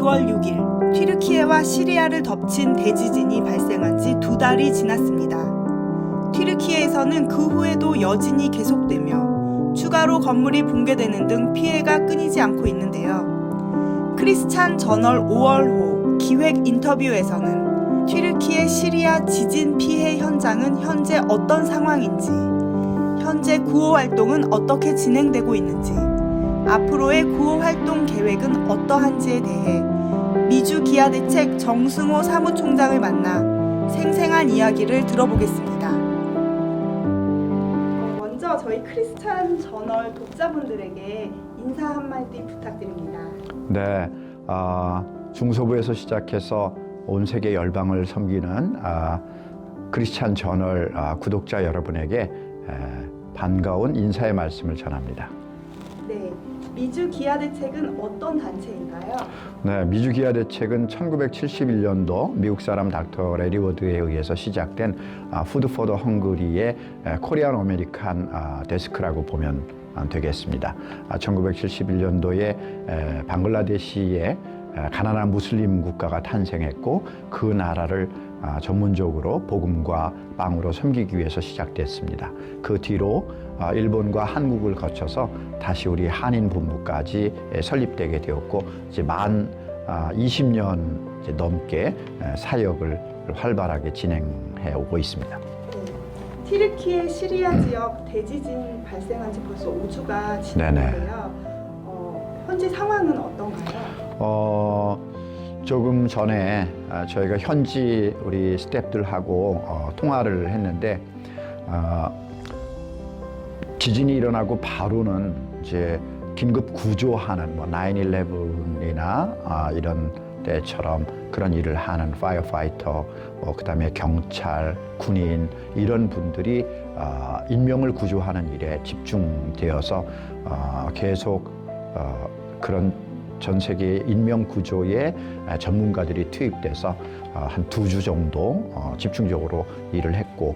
10월 6일 튀르키예와 시리아를 덮친 대지진이 발생한 지 2달이 지났습니다. 튀르키예에서는 그 후에도 여진이 계속되며 추가로 건물이 붕괴되는 등 피해가 끊이지 않고 있는데요. 크리스찬 저널 5월호 기획 인터뷰에서는 튀르키예 시리아 지진 피해 현장은 현재 어떤 상황인지, 현재 구호 활동은 어떻게 진행되고 있는지, 앞으로의 구호 활동 계획은 어떠한지에 대해 미주 기아대책 정승호 사무총장을 만나 생생한 이야기를 들어보겠습니다. 먼저 저희 크리스찬 저널 독자분들에게 인사 한마디 부탁드립니다. 네, 중서부에서 시작해서 온 세계 열방을 섬기는 크리스찬 저널 구독자 여러분에게 반가운 인사의 말씀을 전합니다. 네, 미주 기아대책은 어떤 단체인가요? 네, 미주 기아대책은 1971년도 미국 사람 닥터 레리 워드에 의해서 시작된 푸드 포 더 헝그리의 코리안 아메리칸 데스크라고 보면 되겠습니다. 1971년도에 방글라데시에 가난한 무슬림 국가가 탄생했고 그 나라를 전문적으로 복음과 빵으로 섬기기 위해서 시작됐습니다. 그 뒤로 일본과 한국을 거쳐서 다시 우리 한인 본부까지 설립되게 되었고 이제 만 20년 넘게 사역을 활발하게 진행해 오고 있습니다. 튀르키예 시리아 지역 대지진 발생한 지 벌써 5주가 지났는데요. 현재 상황은 어떤가요? 조금 전에 저희가 현지 우리 스태프들하고 통화를 했는데 지진이 일어나고 바로는 이제 긴급 구조하는 9/11이나 이런 때처럼 그런 일을 하는 파이어파이터, 그다음에 경찰, 군인 이런 분들이 인명을 구조하는 일에 집중되어서 계속 그런 전 세계 인명 구조에 전문가들이 투입돼서 한 2주 정도 집중적으로 일을 했고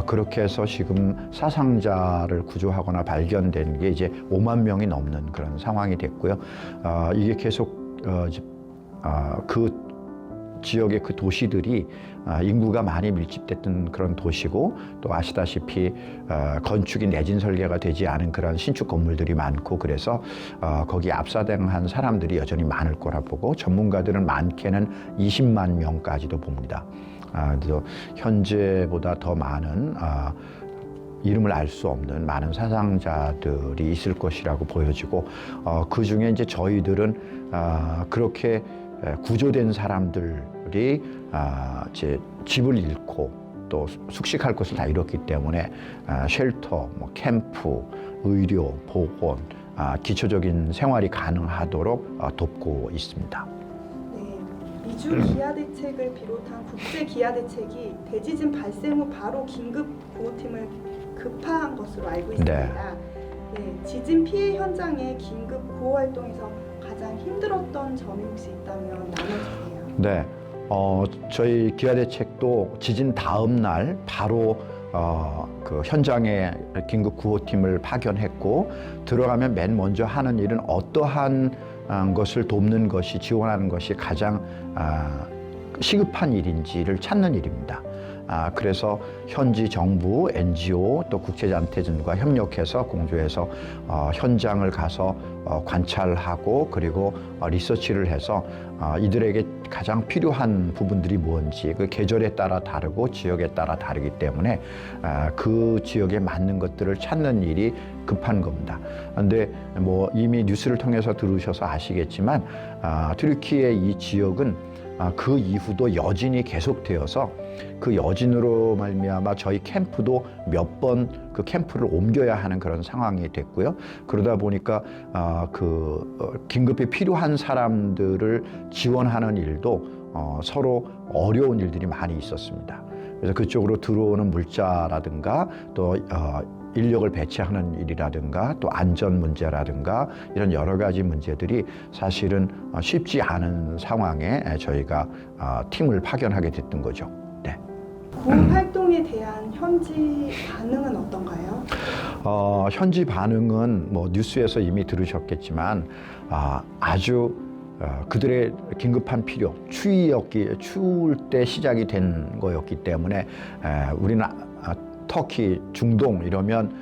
그렇게 해서 지금 사상자를 구조하거나 발견된 게 이제 5만 명이 넘는 그런 상황이 됐고요. 이게 계속 그 지역의 그 도시들이 인구가 많이 밀집됐던 그런 도시고 또 아시다시피 건축이 내진 설계가 되지 않은 그런 신축 건물들이 많고 그래서 거기 압사당한 사람들이 여전히 많을 거라 보고 전문가들은 많게는 20만 명까지도 봅니다. 그래서 현재보다 더 많은 이름을 알 수 없는 많은 사상자들이 있을 것이라고 보여지고 그 중에 이제 저희들은 그렇게 구조된 사람들이 이제 집을 잃고 또 숙식할 것을 다 잃었기 때문에 쉘터, 캠프, 의료, 보건, 기초적인 생활이 가능하도록 돕고 있습니다. 네, 미주 기아대책을 비롯한 국제 기아대책이 대지진 발생 후 바로 긴급 구호팀을 급파한 것으로 알고 있습니다. 네, 지진 피해 현장의 긴급 구호 활동에서 가장 힘들었던 점이 혹시 있다면 나눠주세요. 네, 저희 기아대책도 지진 다음 날 바로 그 현장에 긴급 구호팀을 파견했고 들어가면 맨 먼저 하는 일은 어떠한 것을 돕는 것이 지원하는 것이 가장 시급한 일인지를 찾는 일입니다. 그래서 현지 정부, NGO 또 국제단체들과 협력해서 공조해서 현장을 가서 관찰하고 그리고 리서치를 해서 이들에게 가장 필요한 부분들이 뭔지 그 계절에 따라 다르고 지역에 따라 다르기 때문에 그 지역에 맞는 것들을 찾는 일이 급한 겁니다. 그런데 뭐 이미 뉴스를 통해서 들으셔서 아시겠지만 튀르키예 이 지역은 그 이후도 여진이 계속되어서 그 여진으로 말미암아 저희 캠프도 몇 번 그 캠프를 옮겨야 하는 그런 상황이 됐고요. 그러다 보니까 긴급히 필요한 사람들을 지원하는 일도 서로 어려운 일들이 많이 있었습니다. 그래서 그쪽으로 들어오는 물자라든가 또 인력을 배치하는 일이라든가 또 안전 문제라든가 이런 여러 가지 문제들이 사실은 쉽지 않은 상황에 저희가 팀을 파견하게 됐던 거죠. 네. 구호 활동에 대한 현지 반응은 어떤가요? 현지 반응은 뭐 뉴스에서 이미 들으셨겠지만 아주 그들의 긴급한 필요, 추울 때 시작이 된 거였기 때문에 우리는 터키, 중동 이러면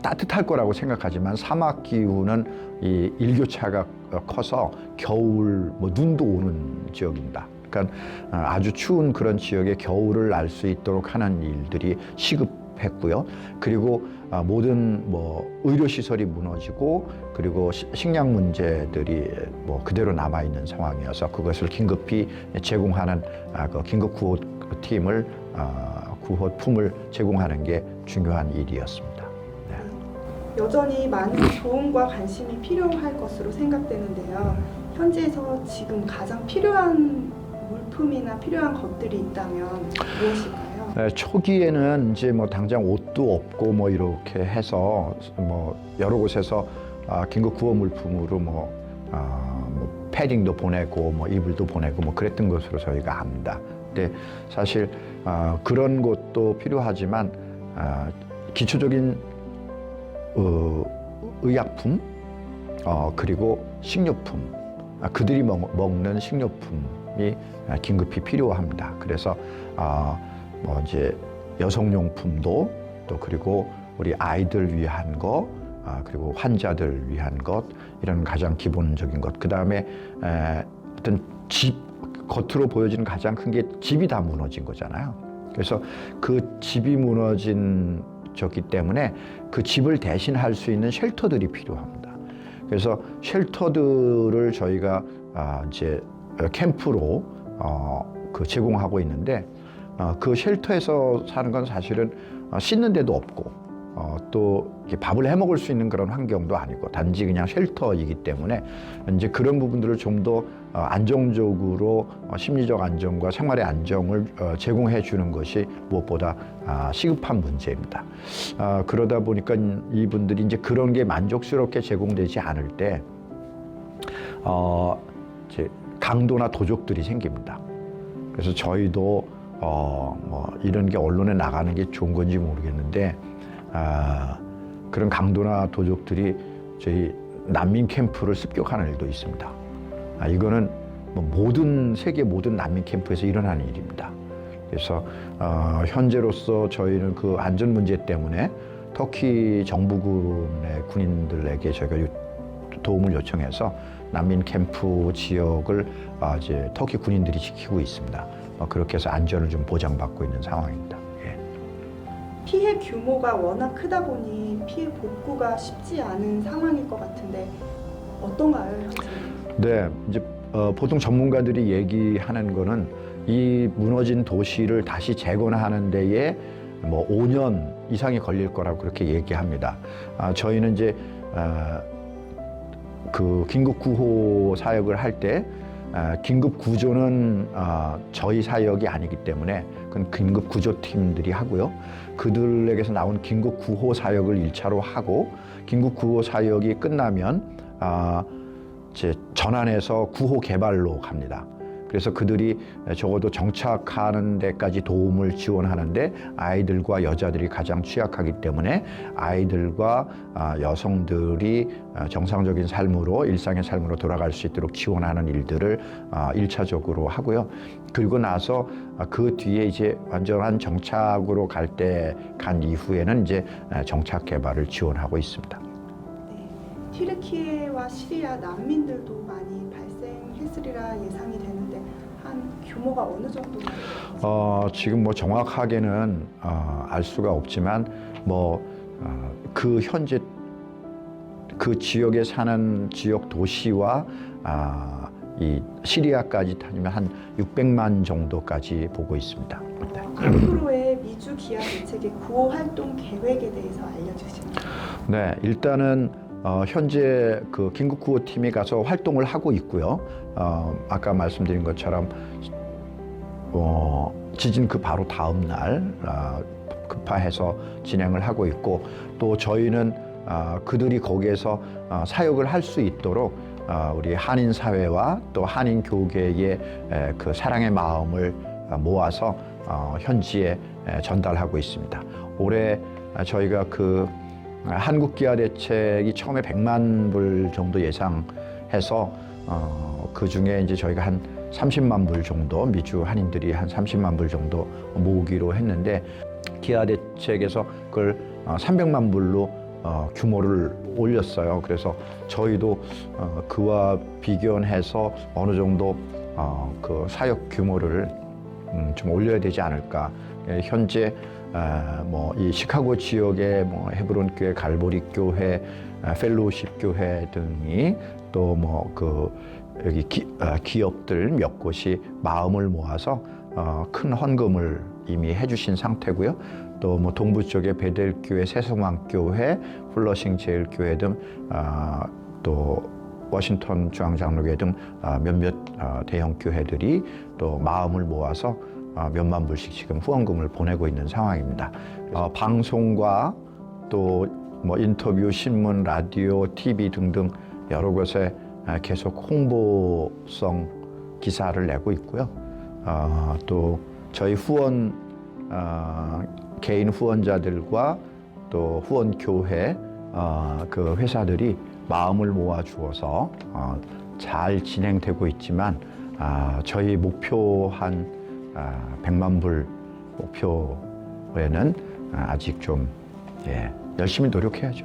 따뜻할 거라고 생각하지만 사막 기후는 이 일교차가 커서 겨울, 눈도 오는 지역입니다. 그러니까 아주 추운 그런 지역에 겨울을 날 수 있도록 하는 일들이 시급했고요. 그리고 모든 의료 시설이 무너지고 그리고 식량 문제들이 그대로 남아 있는 상황이어서 그것을 긴급히 제공하는 그 긴급 구호팀을 구호품을 제공하는 게 중요한 일이었습니다. 네. 여전히 많은 도움과 관심이 필요할 것으로 생각되는데요. 현지에서 지금 가장 필요한 물품이나 필요한 것들이 있다면 무엇일까요? 네, 초기에는 이제 당장 옷도 없고 이렇게 해서 여러 곳에서 긴급 구호 물품으로 패딩도 보내고 이불도 보내고 그랬던 것으로 저희가 압니다. 근데 사실 그런 것도 필요하지만 기초적인 의약품 그리고 식료품 그들이 먹는 식료품이 긴급히 필요합니다. 그래서 이제 여성용품도 또 그리고 우리 아이들 위한 거 그리고 환자들 위한 것 이런 가장 기본적인 것. 그 다음에 어떤 겉으로 보여지는 가장 큰 게 집이 다 무너진 거잖아요. 그래서 그 집이 무너진 졌기 때문에 그 집을 대신할 수 있는 쉘터들이 필요합니다. 그래서 쉘터들을 저희가 이제 캠프로 제공하고 있는데 그 쉘터에서 사는 건 사실은 씻는 데도 없고 또 밥을 해 먹을 수 있는 그런 환경도 아니고 단지 그냥 쉘터이기 때문에 이제 그런 부분들을 좀 더 안정적으로 심리적 안정과 생활의 안정을 제공해 주는 것이 무엇보다 시급한 문제입니다. 그러다 보니까 이분들이 이제 그런 게 만족스럽게 제공되지 않을 때 이제 강도나 도적들이 생깁니다. 그래서 저희도 이런 게 언론에 나가는 게 좋은 건지 모르겠는데 그런 강도나 도적들이 저희 난민 캠프를 습격하는 일도 있습니다. 이거는 세계 모든 난민 캠프에서 일어나는 일입니다. 그래서 현재로서 저희는 그 안전 문제 때문에 터키 정부군의 군인들에게 저희가 도움을 요청해서 난민 캠프 지역을 이제 터키 군인들이 지키고 있습니다. 그렇게 해서 안전을 좀 보장받고 있는 상황입니다. 예. 피해 규모가 워낙 크다 보니 피해 복구가 쉽지 않은 상황일 것 같은데 어떤가요, 현재? 네, 이제 보통 전문가들이 얘기하는 거는 이 무너진 도시를 다시 재건하는 데에 5년 이상이 걸릴 거라고 그렇게 얘기합니다. 저희는 이제 그 긴급 구호 사역을 할 때 긴급 구조는 저희 사역이 아니기 때문에 그건 긴급 구조팀들이 하고요. 그들에게서 나온 긴급 구호 사역을 1차로 하고 긴급 구호 사역이 끝나면 이제 전환해서 구호 개발로 갑니다. 그래서 그들이 적어도 정착하는 데까지 도움을 지원하는데 아이들과 여자들이 가장 취약하기 때문에 아이들과 여성들이 정상적인 삶으로 일상의 삶으로 돌아갈 수 있도록 지원하는 일들을 1차적으로 하고요. 그리고 나서 그 뒤에 이제 완전한 정착으로 간 이후에는 이제 정착 개발을 지원하고 있습니다. 네, 튀르키예와 시리아 난민들도 많이 발생했으리라 예상이 되는데 한 규모가 어느 정도나? 지금 정확하게는 알 수가 없지만 그 현재 그 지역에 사는 지역 도시와 이 시리아까지 다니면 한 600만 정도까지 보고 있습니다. 네. 앞으로의 미주 기아 대책의 구호 활동 계획에 대해서 알려주시면. 네, 일단은 현재 그 긴급 구호 팀이 가서 활동을 하고 있고요. 아까 말씀드린 것처럼 지진 그 바로 다음 날 급파해서 진행을 하고 있고 또 저희는 그들이 거기에서 사역을 할 수 있도록 우리 한인 사회와 또 한인 교계의 그 사랑의 마음을 모아서 현지에 전달하고 있습니다. 올해 저희가 그 한국 기아 대책이 처음에 100만 불 정도 예상해서 그 중에 이제 저희가 한 30만 불 정도, 미주 한인들이 한 30만 불 정도 모으기로 했는데, 기아 대책에서 그걸 300만 불로 규모를 올렸어요. 그래서 저희도 그와 비교해서 어느 정도 그 사역 규모를 좀 올려야 되지 않을까. 현재 뭐 이 시카고 지역의 뭐 헤브론 교회, 갈보리 교회, 펠로우십 교회 등이 또 뭐 그 여기 기업들 몇 곳이 마음을 모아서 큰 헌금을 이미 해주신 상태고요. 또 뭐 동부 쪽에 베델교회, 새소망교회, 플러싱 제일교회 등 또 워싱턴 중앙장로교회 등 몇몇 대형 교회들이 또 마음을 모아서 몇만 불씩 지금 후원금을 보내고 있는 상황입니다. 방송과 또 뭐 인터뷰, 신문, 라디오, TV 등등 여러 곳에 계속 홍보성 기사를 내고 있고요. 또 저희 후원 개인 후원자들과 또 후원 교회 그 회사들이 마음을 모아 주어서 잘 진행되고 있지만 저희 목표한 100만 불 목표에는 아직 좀 열심히 노력해야죠.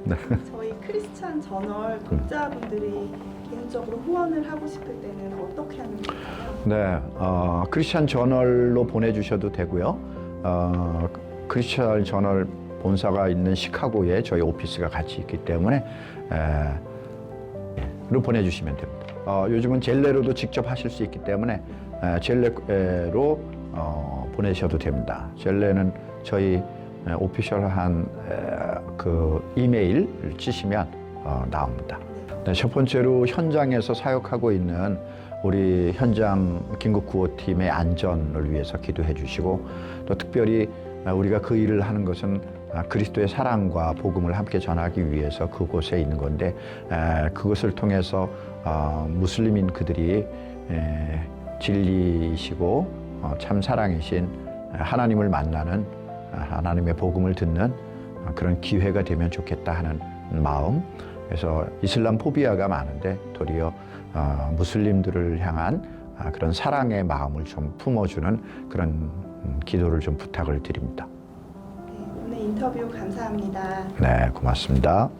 네. 저희 크리스찬 저널 독자분들이 개인적으로 후원을 하고 싶을 때는 어떻게 하는 걸까요? 네, 크리스찬 저널로 보내주셔도 되고요. 크리스찬 저널 본사가 있는 시카고에 저희 오피스가 같이 있기 때문에 로 보내주시면 됩니다. 요즘은 젤레로도 직접 하실 수 있기 때문에 젤레로 보내셔도 됩니다. 젤레는 저희 오피셜한 그 이메일을 치시면 나옵니다. 네, 첫 번째로 현장에서 사역하고 있는 우리 현장 긴급구호팀의 안전을 위해서 기도해 주시고, 또 특별히 우리가 그 일을 하는 것은 그리스도의 사랑과 복음을 함께 전하기 위해서 그곳에 있는 건데, 그것을 통해서 무슬림인 그들이 진리이시고 참 사랑이신 하나님을 만나는, 하나님의 복음을 듣는 그런 기회가 되면 좋겠다 하는 마음. 그래서 이슬람 포비아가 많은데 도리어 무슬림들을 향한 그런 사랑의 마음을 좀 품어주는 그런 기도를 좀 부탁을 드립니다. 네, 오늘 인터뷰 감사합니다. 네, 고맙습니다.